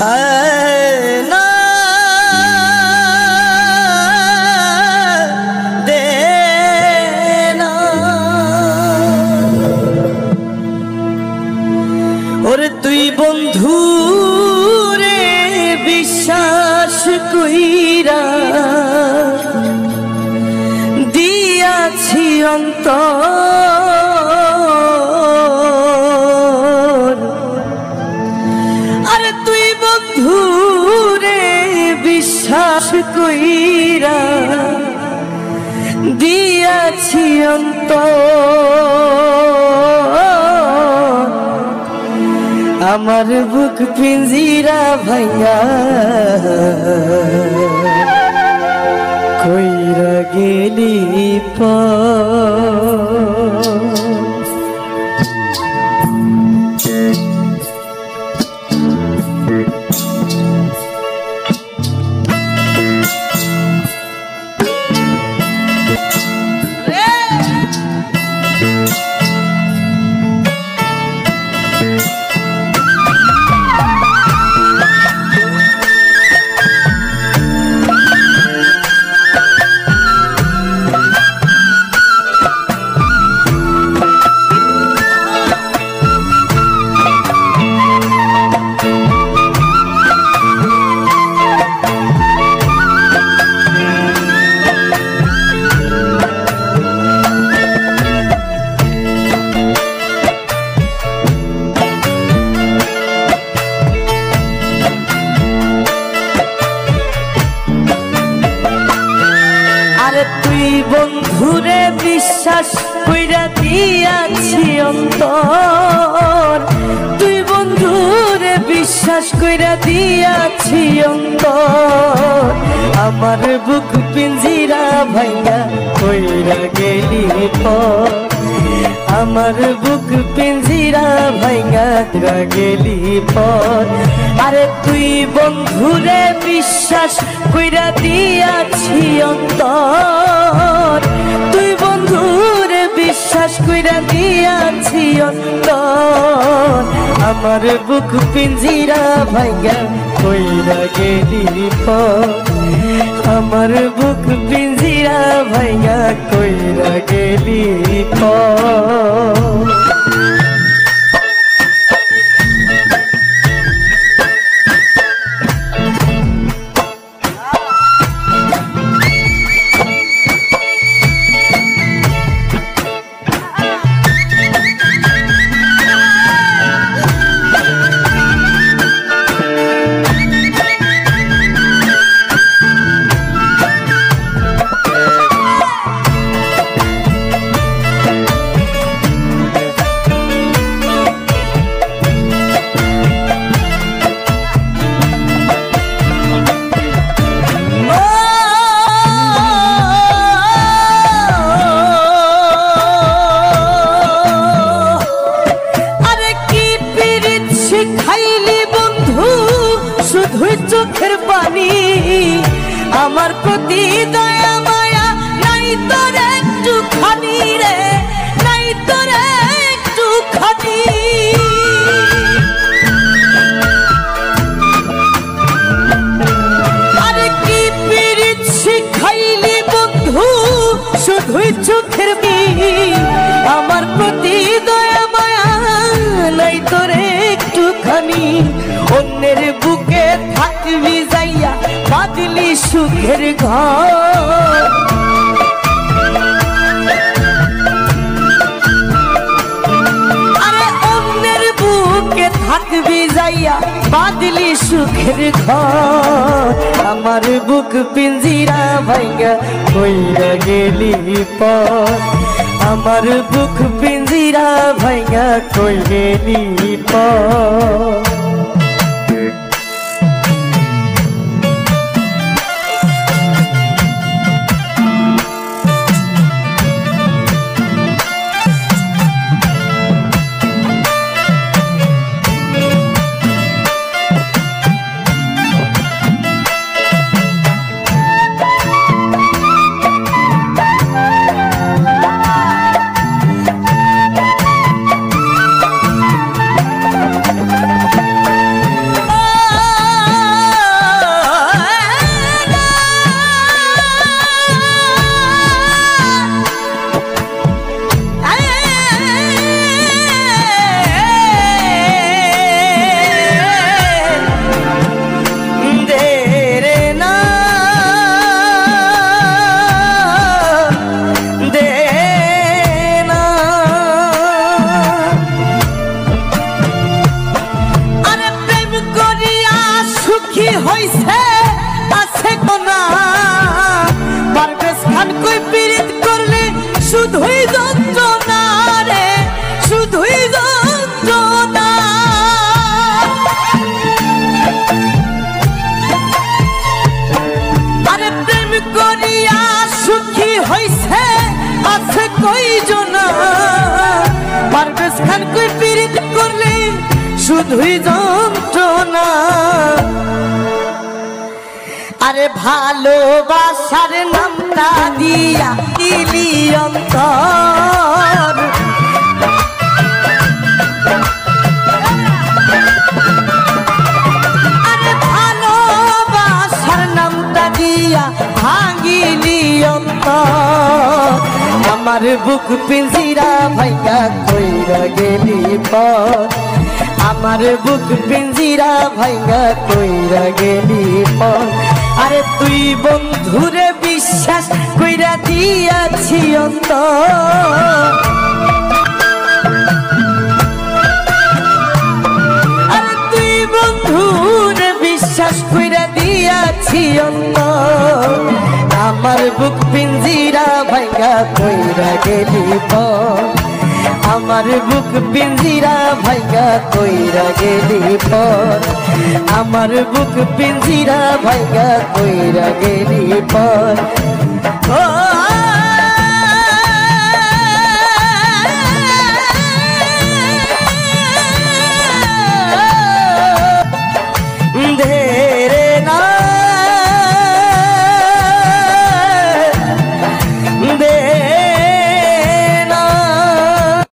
না দে না ওরে তুই বন্ধু রে বিশ্বাস কইরা দিয়াছি অন্তর আরে তুই বন্ধু রে বিশ্বাস কইরা দিয়াছি অন্তর আমার বুক পিঞ্জিরা ভাইয়া কইরা গেলি বন্ধুরে বিশ্বাস কইরা দিয়াছি অন্তর তুই বন্ধুরে বিশ্বাস কইরা দিয়াছি অন্তর আমার বুক পিঞ্জিরা ভাইয়া কইরা গেলি পর আমার বুক পিঞ্জিরা ভাইয়া গেলি পর আরে তুই বন্ধুরে বিশ্বাস কইরা দিয়াছি অন্তর তুই বন্ধুরে বিশ্বাস কইরা দিয়াছি অন্তর আমার বুক পিঞ্জিরা ভাইয়া কইরা গেলি পর আমার বুক পিঞ্জিরা ভাইয়া কইরা গেলি পর চোখের পানি আমার প্রতি দয়া মায়া নাই তোর একটু খানি রে নাই তোর একটু খানি আরে কি পিরিত শিখাইলি বন্ধু শুধুই চোখের পানি আমার প্রতি দয়া মায়া নাই তোর একটু খানি অন্যের বুকে থাকবি যাইয়া বাদলি সুখের ঘর আরে অন্যের বুকে থাকবি যাইয়া বাদলি সুখের ঘর আমার বুক পিঞ্জিরা ভাইয়া কইরা গেলি পর আমার বুক পিঞ্জিরা ভাইয়া কই গেলি পর সুখী হইছে আছে কোনা পারভেজ খান কই পীড়িত করলে শুধুই যন্ত্রণা রে শুধুই যন্ত্রণা আরে প্রেম করিয়া সুখী হইছে আছে কয়জনা পারভেজ খান কই পীড়িত করলে শুধুই যন্ত্রণা আরে ভালোবাসার নামটা দিয়া দিলি অন্তর আরে ভালোবাসার নামটা দিয়া ভাঙিলি অন্তর আমার বুক পিঞ্জিরা ভাইয়া কইরা গেলি পর আমার বুক পিঞ্জিরা ভাইয়া কইরা গেলি পর আরে তুই বন্ধুরে বিশ্বাস কইরা দিয়াছি অন্তর আরে তুই বন্ধুরে বিশ্বাস কইরা দিয়াছি অন্তর আমার বুক পিঞ্জিরা ভাইয়া কইরা গেলি পর আমার বুক পিঞ্জিরা ভাইয়া কইরা গেলি পর আমার বুক পিঞ্জিরা ভাইয়া কইরা গেলি পর ও